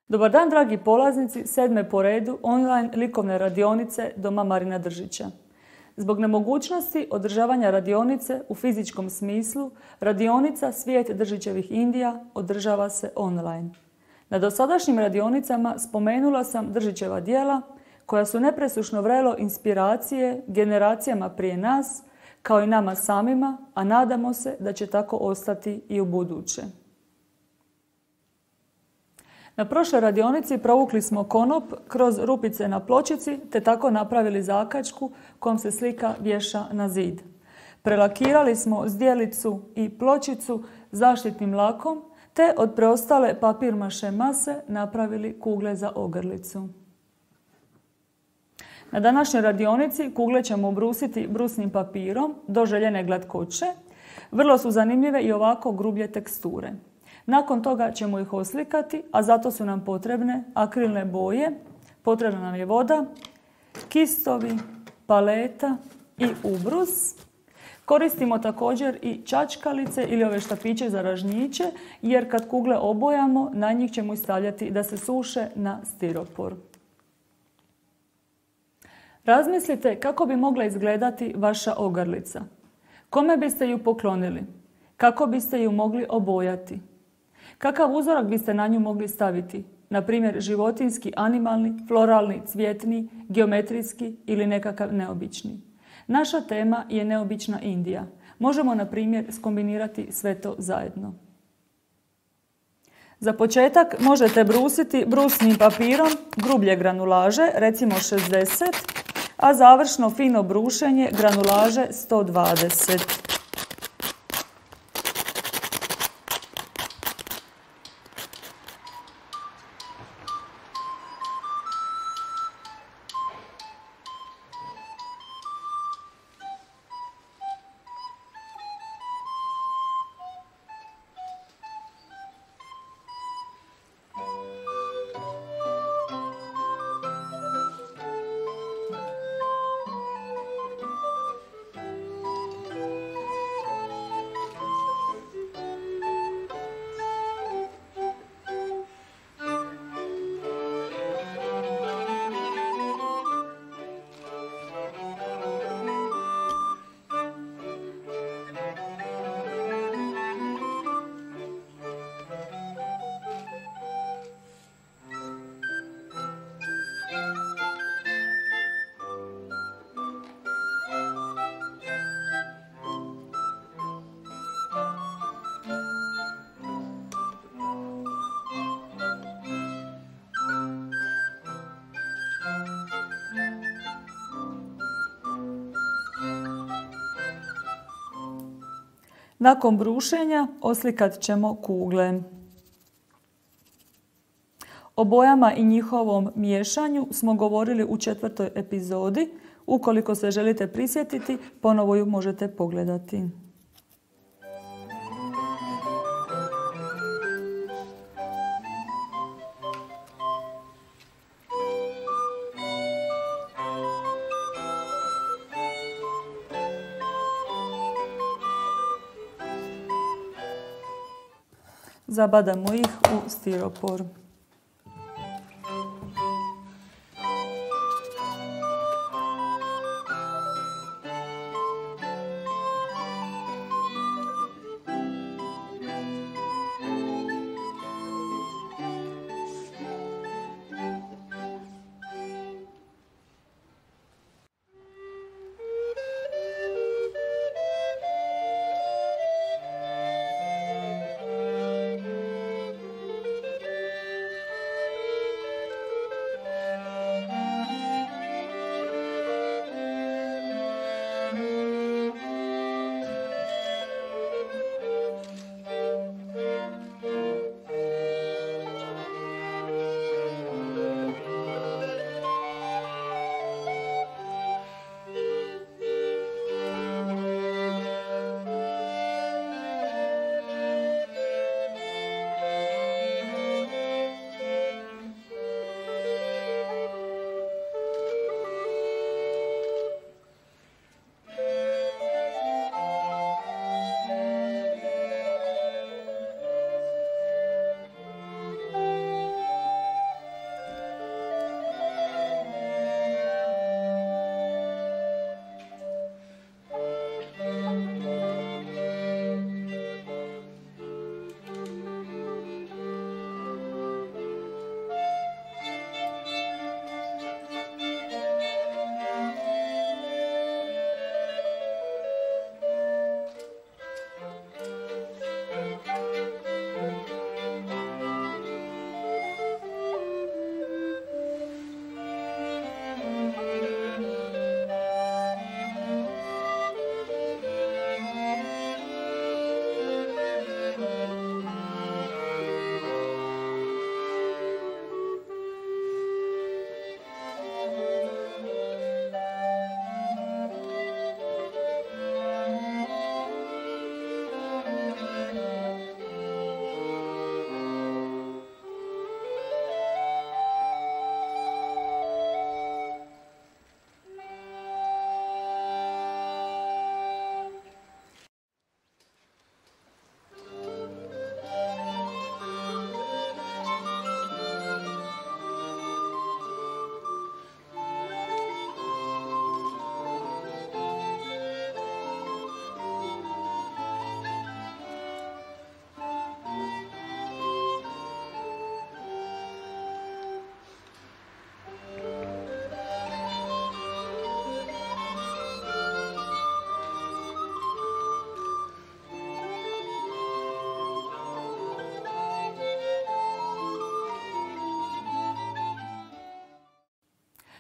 Dobar dan, dragi polaznici 7. po redu online likovne radionice Doma Marina Držića. Zbog nemogućnosti održavanja radionice u fizičkom smislu, radionica Svijet Držićevih Indija održava se online. Na dosadašnjim radionicama spomenula sam Držićeva djela koja su nepresušno vrelo inspiracije generacijama prije nas, kao i nama samima, a nadamo se da će tako ostati i u buduće. Na prošloj radionici provukli smo konop kroz rupice na pločici te tako napravili zakačku kojom se slika vješa na zid. Prelakirali smo zdjelicu i pločicu zaštitnim lakom te od preostale papir maše mase napravili kugle za ogrlicu. Na današnjoj radionici kugle ćemo obrusiti brusnim papirom do željene glatkoće. Vrlo su zanimljive i ovako grublje teksture. Nakon toga ćemo ih oslikati, a zato su nam potrebne akrilne boje, potrebna nam je voda, kistovi, paleta i ubrus. Koristimo također i čačkalice ili ove štapiće za ražnjiće, jer kad kugle obojamo, na njih ćemo ih stavljati da se suše na stiropor. Razmislite kako bi mogla izgledati vaša ogrlica. Kome biste ju poklonili? Kako biste ju mogli obojati? Kakav uzorak biste na nju mogli staviti? Na primjer, životinjski, animalni, floralni, cvjetni, geometrijski ili nekakav neobični. Naša tema je neobična Indija. Možemo, na primjer, skombinirati sve to zajedno. Za početak možete brusiti brusnim papirom grublje granulaže, recimo 60, a završno fino brušenje granulaže 120. Nakon brušenja oslikat ćemo kugle. O bojama i njihovom miješanju smo govorili u 4. epizodi. Ukoliko se želite prisjetiti, ponovo ju možete pogledati. Zabadamo ih u stiropor.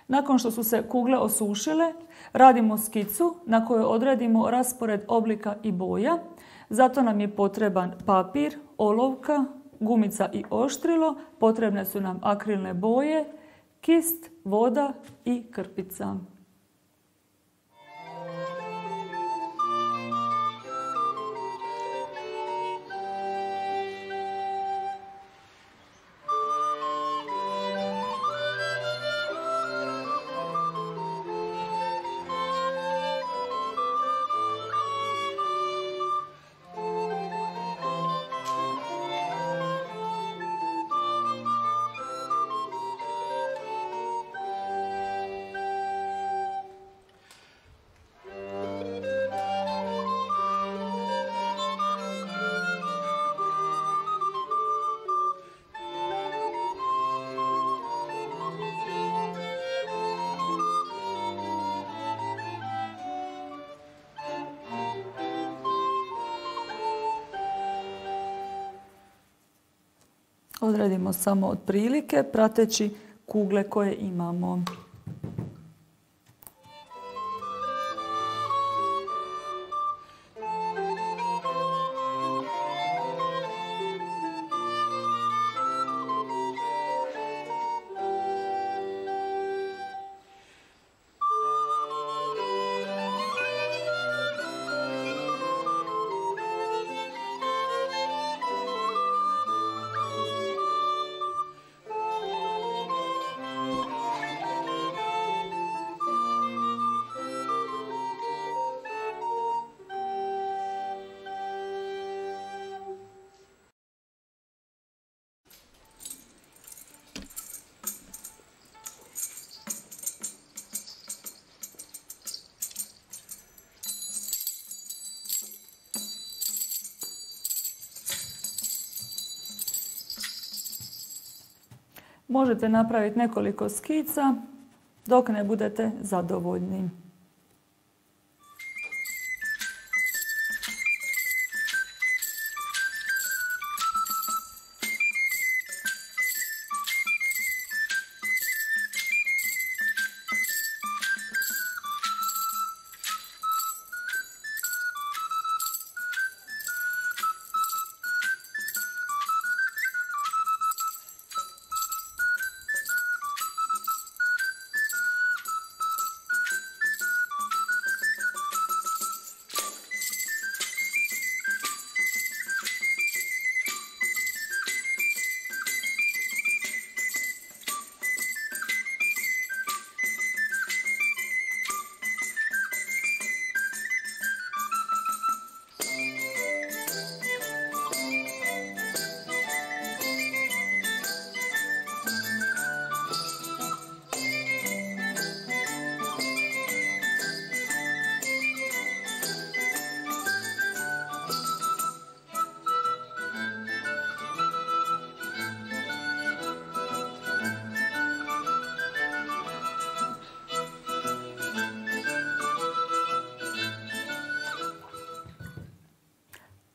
Nakon što su se kugle osušile, radimo skicu na kojoj odredimo raspored oblika i boja. Zato nam je potreban papir, olovka, gumica i oštrilo. Potrebne su nam akrilne boje, kist, voda i krpica. Odredimo samo otprilike prateći kugle koje imamo. Možete napraviti nekoliko skica dok ne budete zadovoljni.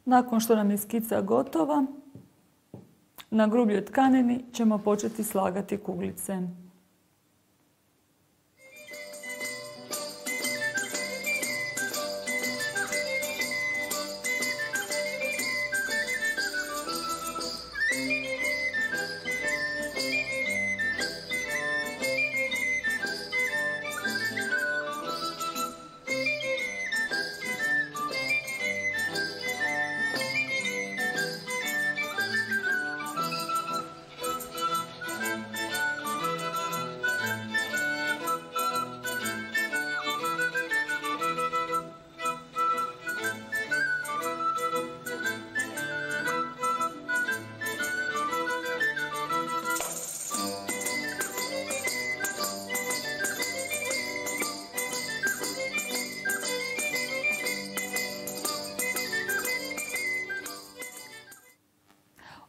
Nakon što nam je skica gotova, na grubljoj tkanini ćemo početi slagati kuglice.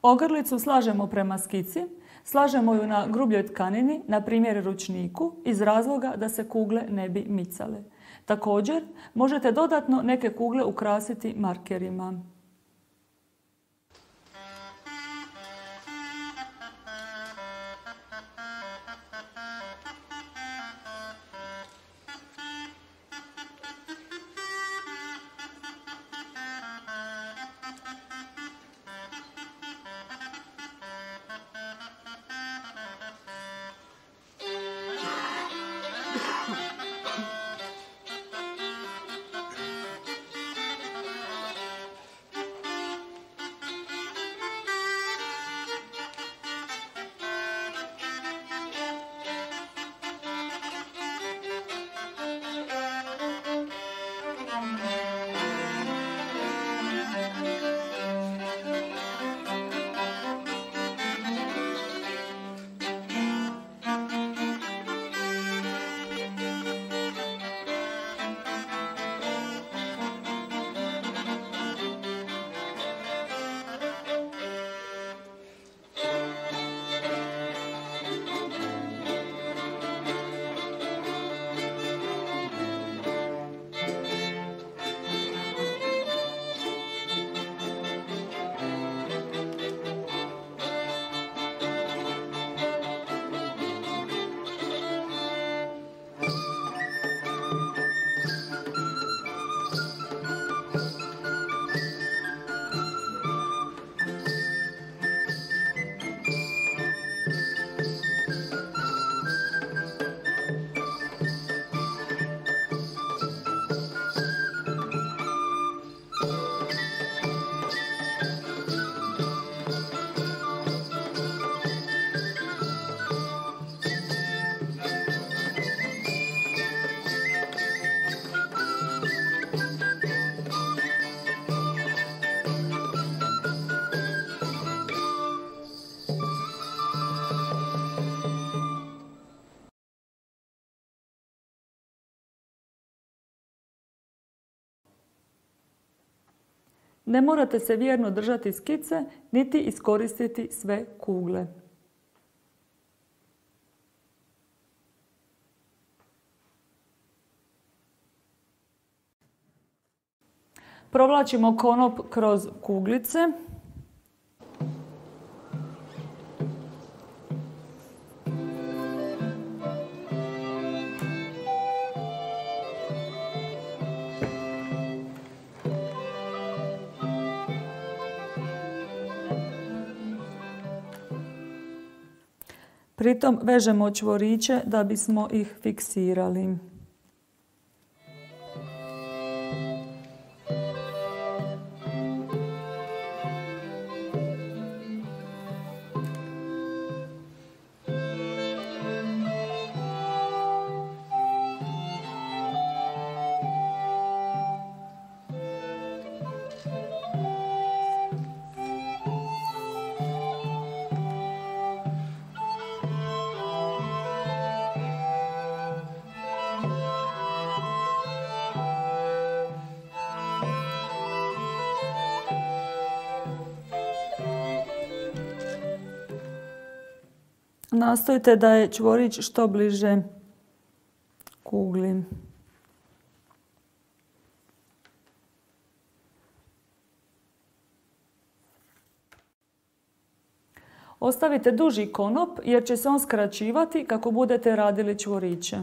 Ogrlicu slažemo prema skici, slažemo ju na grubljoj tkanini, na primjer ručniku, iz razloga da se kugle ne bi micale. Također, možete dodatno neke kugle ukrasiti markerima. Ne morate se vjerno držati skice, niti iskoristiti sve kugle. Provlačimo konop kroz kuglice. Pritom vežemo čvoriće da bismo ih fiksirali. Nastojte da je čvorić što bliže kugli. Ostavite duži konop jer će se on skraćivati kako budete radili čvoriće.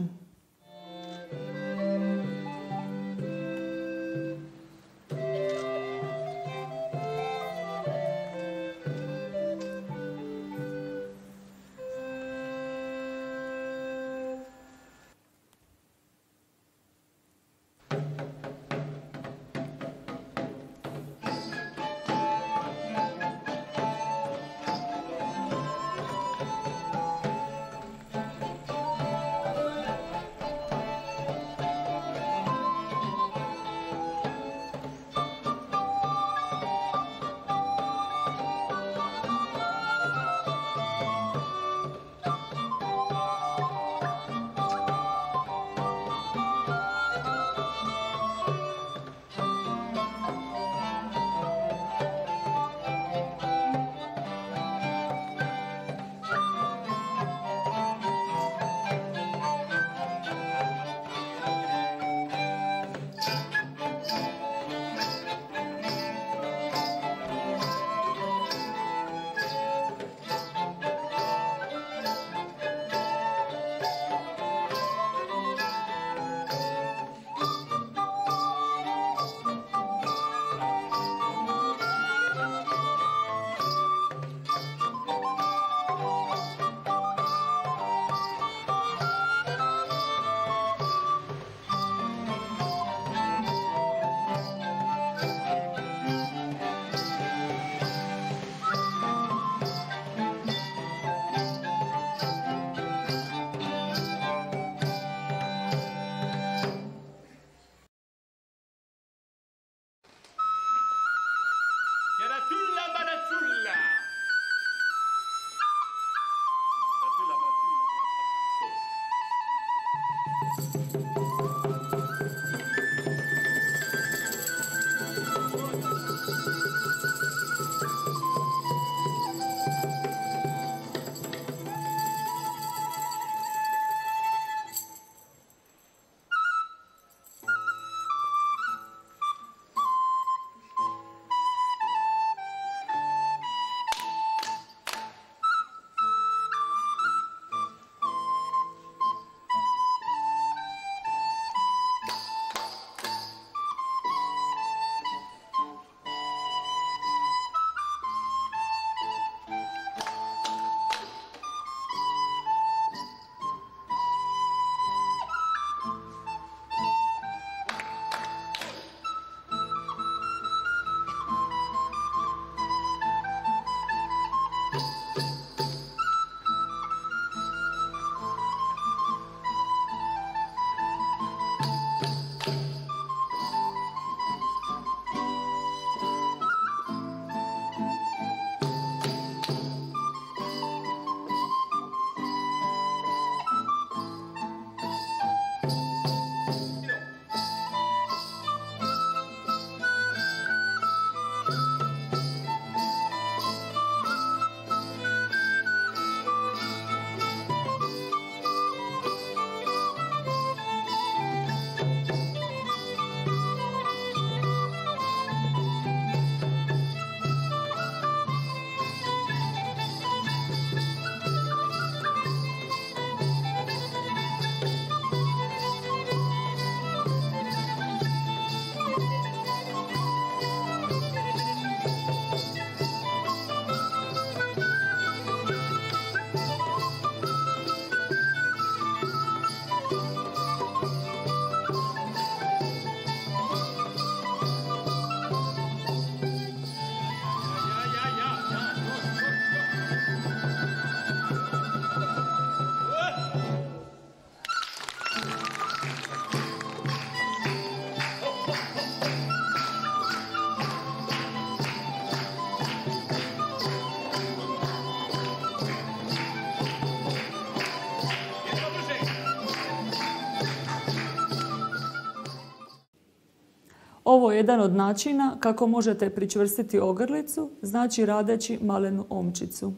ovo je jedan od načina kako možete pričvrstiti ogrlicu, znači radeći malenu omčicu.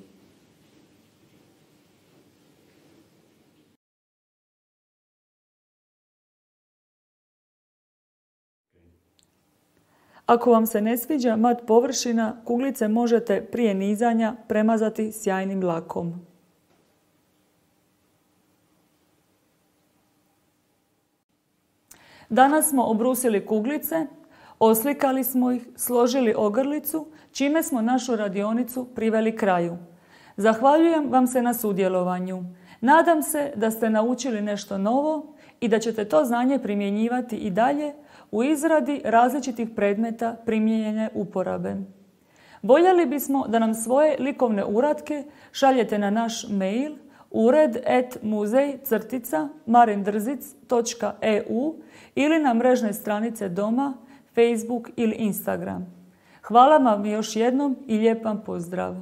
Ako vam se ne sviđa mat površina, kuglice možete prije nizanja premazati sjajnim lakom. Danas smo obrusili kuglice, oslikali smo ih, složili ogrlicu, čime smo našu radionicu priveli kraju. Zahvaljujem vam se na sudjelovanju. Nadam se da ste naučili nešto novo i da ćete to znanje primjenjivati i dalje u izradi različitih predmeta primijenjene uporabe. Voljeli bismo da nam svoje likovne uratke šaljete na naš mail ured@muzej-marindrzic.eu ili na mrežne stranice doma, Facebook ili Instagram. Hvala vam još jednom i lijep vam pozdrav!